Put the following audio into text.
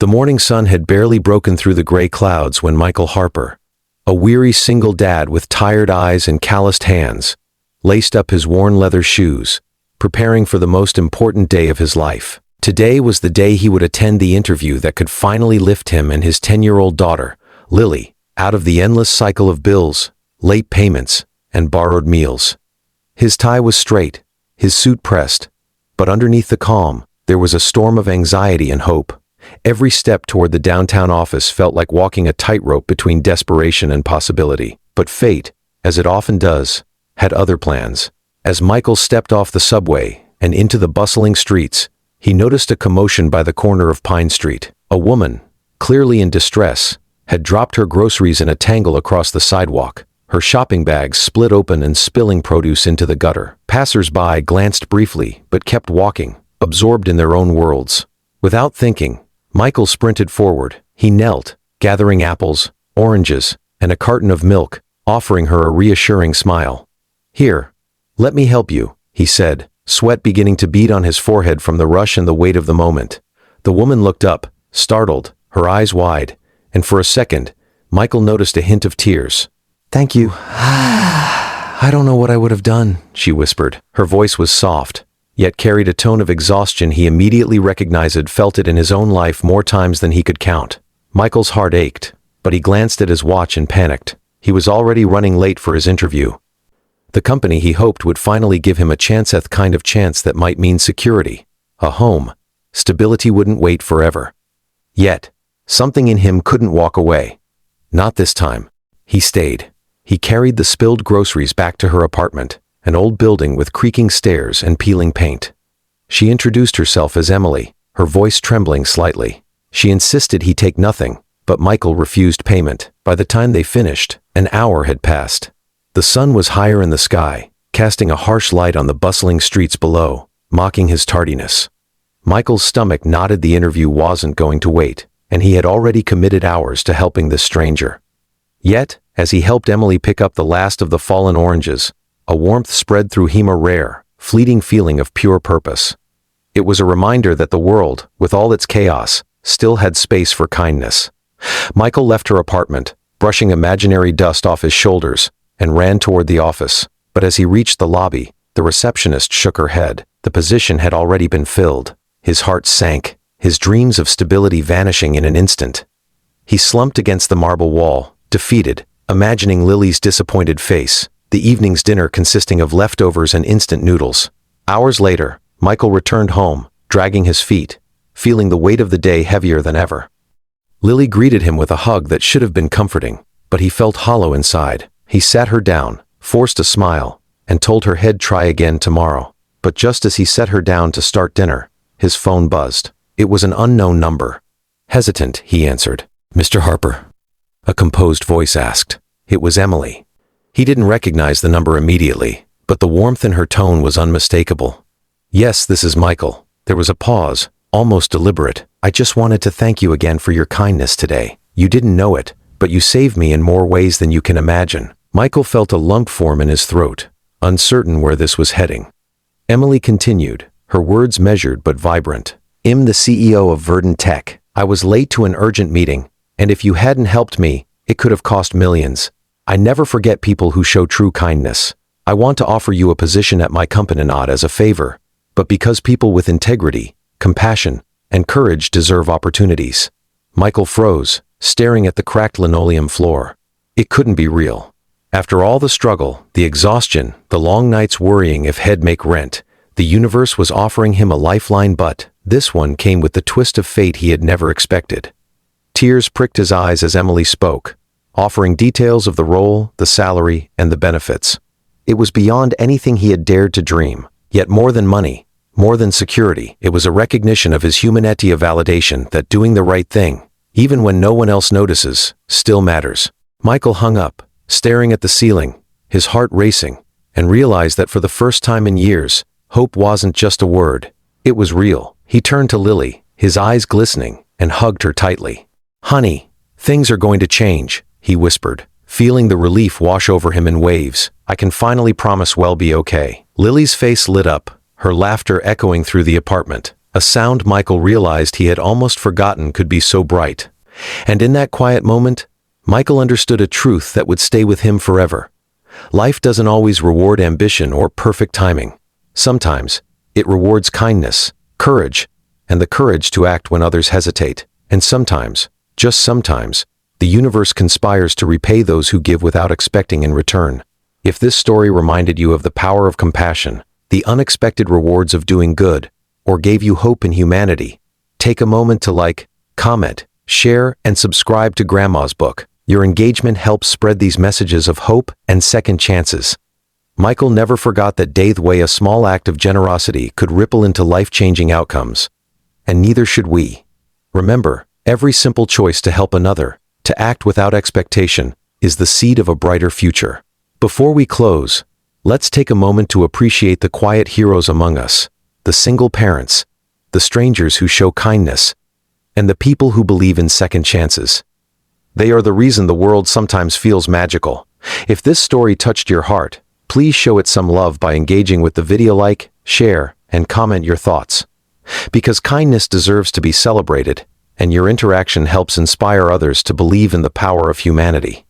The morning sun had barely broken through the gray clouds when Michael Harper, a weary single dad with tired eyes and calloused hands, laced up his worn leather shoes, preparing for the most important day of his life. Today was the day he would attend the interview that could finally lift him and his 10-year-old daughter, Lily, out of the endless cycle of bills, late payments, and borrowed meals. His tie was straight, his suit pressed, but underneath the calm, there was a storm of anxiety and hope. Every step toward the downtown office felt like walking a tightrope between desperation and possibility. But fate, as it often does, had other plans. As Michael stepped off the subway and into the bustling streets, he noticed a commotion by the corner of Pine Street. A woman, clearly in distress, had dropped her groceries in a tangle across the sidewalk, her shopping bags split open and spilling produce into the gutter. Passers-by glanced briefly but kept walking, absorbed in their own worlds. Without thinking, Michael sprinted forward. He knelt, gathering apples, oranges, and a carton of milk, offering her a reassuring smile. "Here, let me help you," he said, sweat beginning to bead on his forehead from the rush and the weight of the moment. The woman looked up, startled, her eyes wide, and for a second, Michael noticed a hint of tears. "Thank you. I don't know what I would have done," she whispered. Her voice was soft, yet carried a tone of exhaustion he immediately recognized had felt it in his own life more times than he could count. Michael's heart ached, but he glanced at his watch and panicked. He was already running late for his interview. The company he hoped would finally give him a kind of chance that might mean security, a home. Stability wouldn't wait forever. Yet, something in him couldn't walk away. Not this time. He stayed. He carried the spilled groceries back to her apartment, an old building with creaking stairs and peeling paint. She introduced herself as Emily, her voice trembling slightly. She insisted he take nothing, but Michael refused payment. By the time they finished, an hour had passed. The sun was higher in the sky, casting a harsh light on the bustling streets below, mocking his tardiness. Michael's stomach nodded. The interview wasn't going to wait, and he had already committed hours to helping this stranger. Yet, as he helped Emily pick up the last of the fallen oranges, a warmth spread through him, a rare, fleeting feeling of pure purpose. It was a reminder that the world, with all its chaos, still had space for kindness. Michael left her apartment, brushing imaginary dust off his shoulders, and ran toward the office. But as he reached the lobby, the receptionist shook her head. The position had already been filled. His heart sank, his dreams of stability vanishing in an instant. He slumped against the marble wall, defeated, imagining Lily's disappointed face, the evening's dinner consisting of leftovers and instant noodles. Hours later, Michael returned home, dragging his feet, feeling the weight of the day heavier than ever. Lily greeted him with a hug that should have been comforting, but he felt hollow inside. He sat her down, forced a smile, and told her he'd try again tomorrow. But just as he set her down to start dinner, his phone buzzed. It was an unknown number. Hesitant, he answered. "Mr. Harper?" a composed voice asked. It was Emily. He didn't recognize the number immediately, but the warmth in her tone was unmistakable. "Yes, this is Michael." There was a pause, almost deliberate. "I just wanted to thank you again for your kindness today. You didn't know it, but you saved me in more ways than you can imagine." Michael felt a lump form in his throat, uncertain where this was heading. Emily continued, her words measured but vibrant. "I'm the CEO of Verdant Tech. I was late to an urgent meeting, and if you hadn't helped me, it could have cost millions. I never forget people who show true kindness. I want to offer you a position at my company not as a favor, but because people with integrity, compassion, and courage deserve opportunities." Michael froze, staring at the cracked linoleum floor. It couldn't be real. After all the struggle, the exhaustion, the long nights worrying if he'd make rent, the universe was offering him a lifeline, but this one came with the twist of fate he had never expected. Tears pricked his eyes as Emily spoke, offering details of the role, the salary, and the benefits. It was beyond anything he had dared to dream. Yet more than money, more than security, it was a recognition of his humanity, a validation that doing the right thing, even when no one else notices, still matters. Michael hung up, staring at the ceiling, his heart racing, and realized that for the first time in years, hope wasn't just a word, it was real. He turned to Lily, his eyes glistening, and hugged her tightly. "Honey, things are going to change," he whispered, feeling the relief wash over him in waves. "I can finally promise we'll be okay." Lily's face lit up, her laughter echoing through the apartment. a sound Michael realized he had almost forgotten could be so bright. And in that quiet moment, Michael understood a truth that would stay with him forever. Life doesn't always reward ambition or perfect timing. Sometimes, it rewards kindness, courage, and the courage to act when others hesitate. And sometimes, just sometimes, the universe conspires to repay those who give without expecting in return. If this story reminded you of the power of compassion, the unexpected rewards of doing good, or gave you hope in humanity, take a moment to like, comment, share, and subscribe to Grandma's Book. Your engagement helps spread these messages of hope and second chances. Michael never forgot that the way a small act of generosity could ripple into life-changing outcomes. And neither should we. Remember, every simple choice to help another, to act without expectation, is the seed of a brighter future. Before we close, let's take a moment to appreciate the quiet heroes among us, the single parents, the strangers who show kindness, and the people who believe in second chances. They are the reason the world sometimes feels magical. If this story touched your heart, please show it some love by engaging with the video, like, share, and comment your thoughts. Because kindness deserves to be celebrated, and your interaction helps inspire others to believe in the power of humanity.